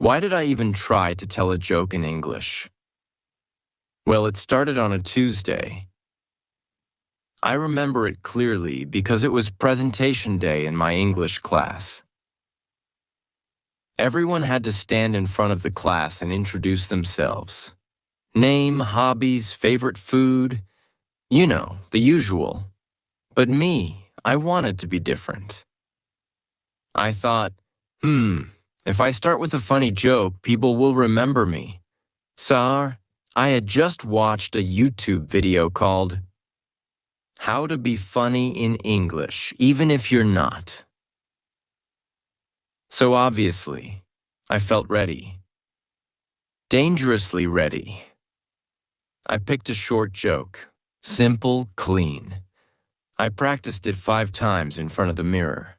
Why did I even try to tell a joke in English? Well, it started on a Tuesday. I remember it clearly because it was presentation day in my English class. Everyone had to stand in front of the class and introduce themselves. Name, hobbies, favorite food, you know, the usual. But me, I wanted to be different. I thought, if I start with a funny joke, people will remember me. Sir, I had just watched a YouTube video called How to Be Funny in English, Even If You're Not. So obviously, I felt ready. Dangerously ready. I picked a short joke, simple, clean. I practiced it 5 times in front of the mirror.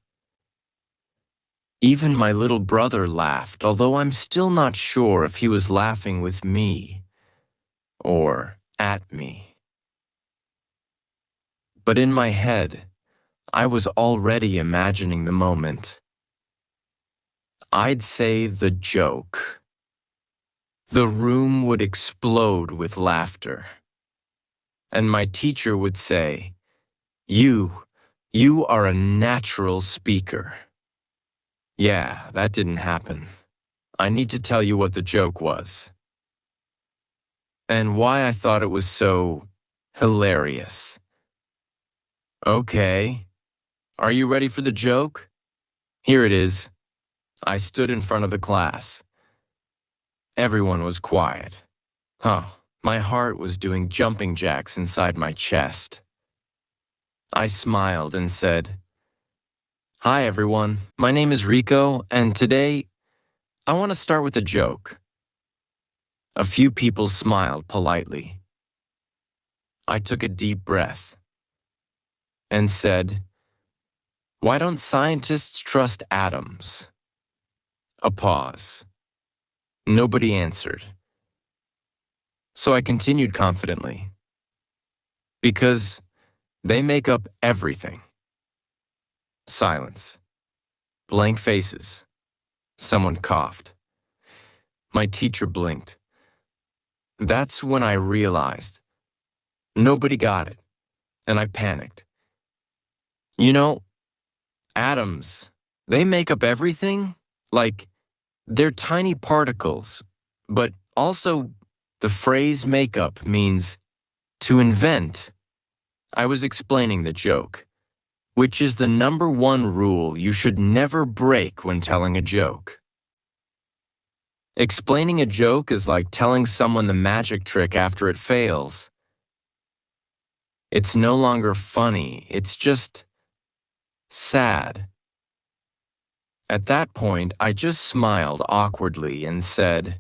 Even my little brother laughed, although I'm still not sure if he was laughing with me or at me. But in my head, I was already imagining the moment. I'd say the joke. The room would explode with laughter. And my teacher would say, You are a natural speaker. Yeah, that didn't happen. I need to tell you what the joke was. And why I thought it was so hilarious. Okay. Are you ready for the joke? Here it is. I stood in front of the class. Everyone was quiet. My heart was doing jumping jacks inside my chest. I smiled and said, Hi everyone, my name is Rico, and today I want to start with a joke. A few people smiled politely. I took a deep breath and said, Why don't scientists trust atoms? A pause. Nobody answered. So I continued confidently. Because they make up everything. Silence. Blank faces. Someone coughed. My teacher blinked. That's when I realized nobody got it, and I panicked. You know, atoms, they make up everything? Like, they're tiny particles, but also the phrase makeup means to invent. I was explaining the joke, which is the #1 rule you should never break when telling a joke. Explaining a joke is like telling someone the magic trick after it fails. It's no longer funny, it's just sad. At that point, I just smiled awkwardly and said,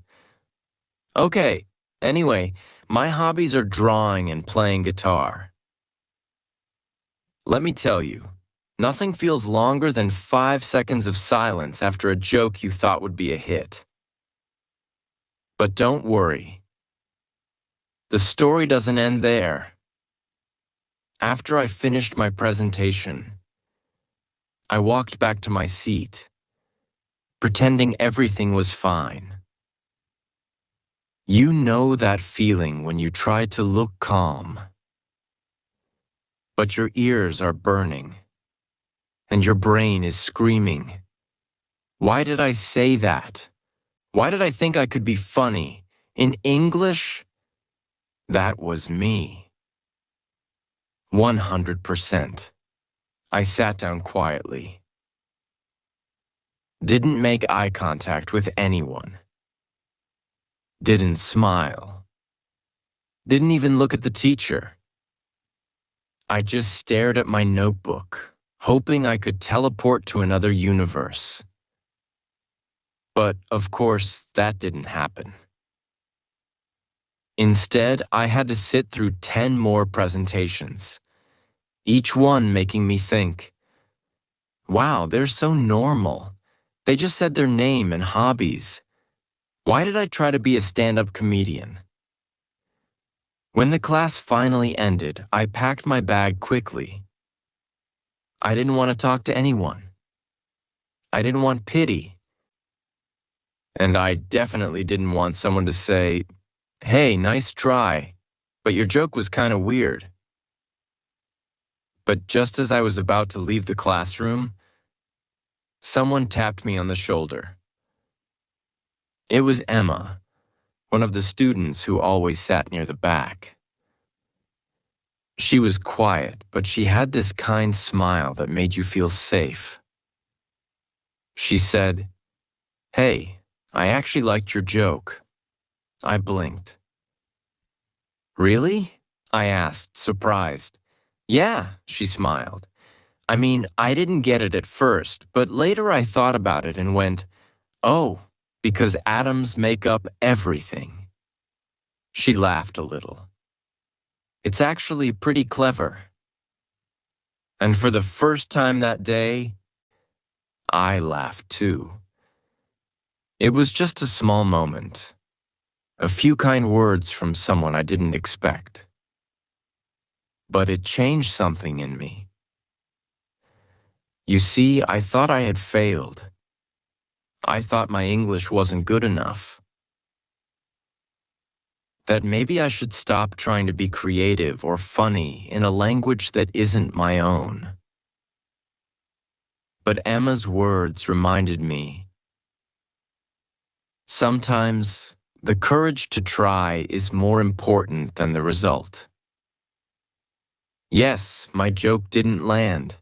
Okay, anyway, my hobbies are drawing and playing guitar. Let me tell you, nothing feels longer than 5 seconds of silence after a joke you thought would be a hit. But don't worry. The story doesn't end there. After I finished my presentation, I walked back to my seat, pretending everything was fine. You know that feeling when you try to look calm, but your ears are burning, and your brain is screaming. Why did I say that? Why did I think I could be funny? In English? That was me. 100%. I sat down quietly. Didn't make eye contact with anyone. Didn't smile. Didn't even look at the teacher. I just stared at my notebook, hoping I could teleport to another universe. But, of course, that didn't happen. Instead, I had to sit through 10 more presentations, each one making me think, wow, they're so normal. They just said their name and hobbies. Why did I try to be a stand-up comedian? When the class finally ended, I packed my bag quickly. I didn't want to talk to anyone. I didn't want pity. And I definitely didn't want someone to say, "Hey, nice try, but your joke was kind of weird." But just as I was about to leave the classroom, someone tapped me on the shoulder. It was Emma, one of the students who always sat near the back. She was quiet, but she had this kind smile that made you feel safe. She said, "Hey, I actually liked your joke." I blinked. "Really?" I asked, surprised. "Yeah," she smiled. "I mean, I didn't get it at first, but later I thought about it and went, oh, because atoms make up everything." She laughed a little. "It's actually pretty clever." And for the first time that day, I laughed too. It was just a small moment. A few kind words from someone I didn't expect. But it changed something in me. You see, I thought I had failed. I thought my English wasn't good enough. That maybe I should stop trying to be creative or funny in a language that isn't my own. But Emma's words reminded me, sometimes the courage to try is more important than the result. Yes, my joke didn't land.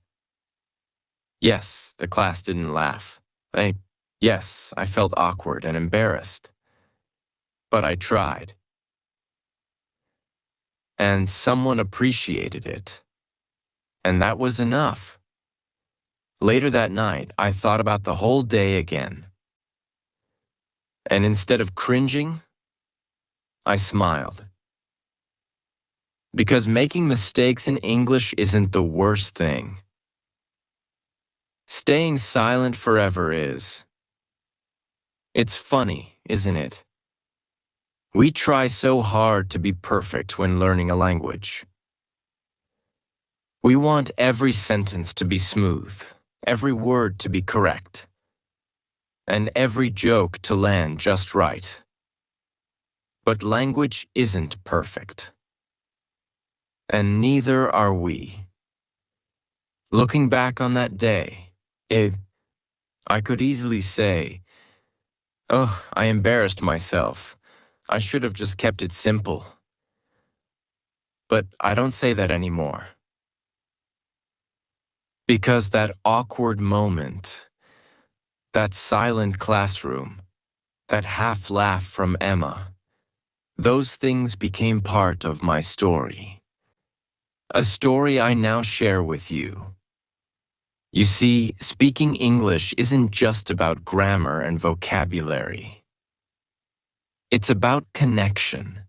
Yes, the class didn't laugh. Yes, I felt awkward and embarrassed. But I tried. And someone appreciated it. And that was enough. Later that night, I thought about the whole day again. And instead of cringing, I smiled. Because making mistakes in English isn't the worst thing. Staying silent forever is. It's funny, isn't it? We try so hard to be perfect when learning a language. We want every sentence to be smooth, every word to be correct, and every joke to land just right. But language isn't perfect. And neither are we. Looking back on that day, I could easily say, "Oh, I embarrassed myself. I should have just kept it simple." But I don't say that anymore. Because that awkward moment, that silent classroom, that half laugh from Emma, those things became part of my story. A story I now share with you. You see, speaking English isn't just about grammar and vocabulary. It's about connection.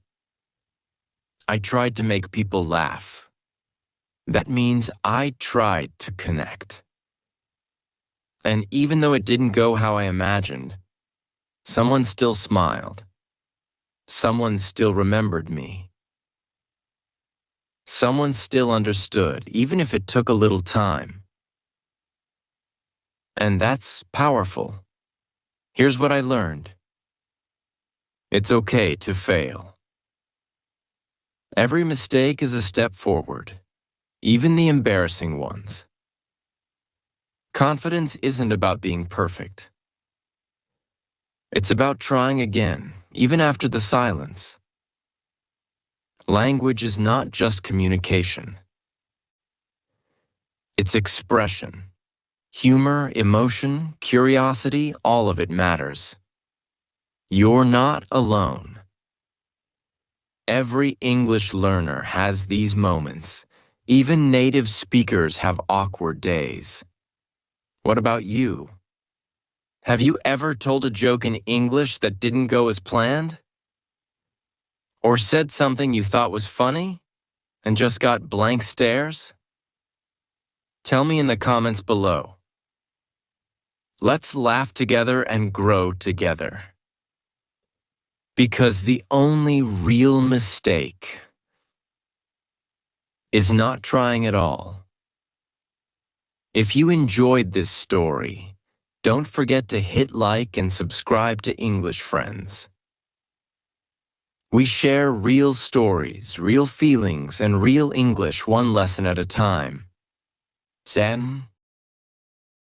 I tried to make people laugh. That means I tried to connect. And even though it didn't go how I imagined, someone still smiled. Someone still remembered me. Someone still understood, even if it took a little time. And that's powerful. Here's what I learned. It's okay to fail. Every mistake is a step forward, even the embarrassing ones. Confidence isn't about being perfect. It's about trying again, even after the silence. Language is not just communication. It's expression. Humor, emotion, curiosity, all of it matters. You're not alone. Every English learner has these moments. Even native speakers have awkward days. What about you? Have you ever told a joke in English that didn't go as planned? Or said something you thought was funny and just got blank stares? Tell me in the comments below. Let's laugh together and grow together. Because the only real mistake is not trying at all. If you enjoyed this story, Don't forget to hit like and subscribe to English Friends. We share real stories, real feelings, and real English one lesson at a time. 10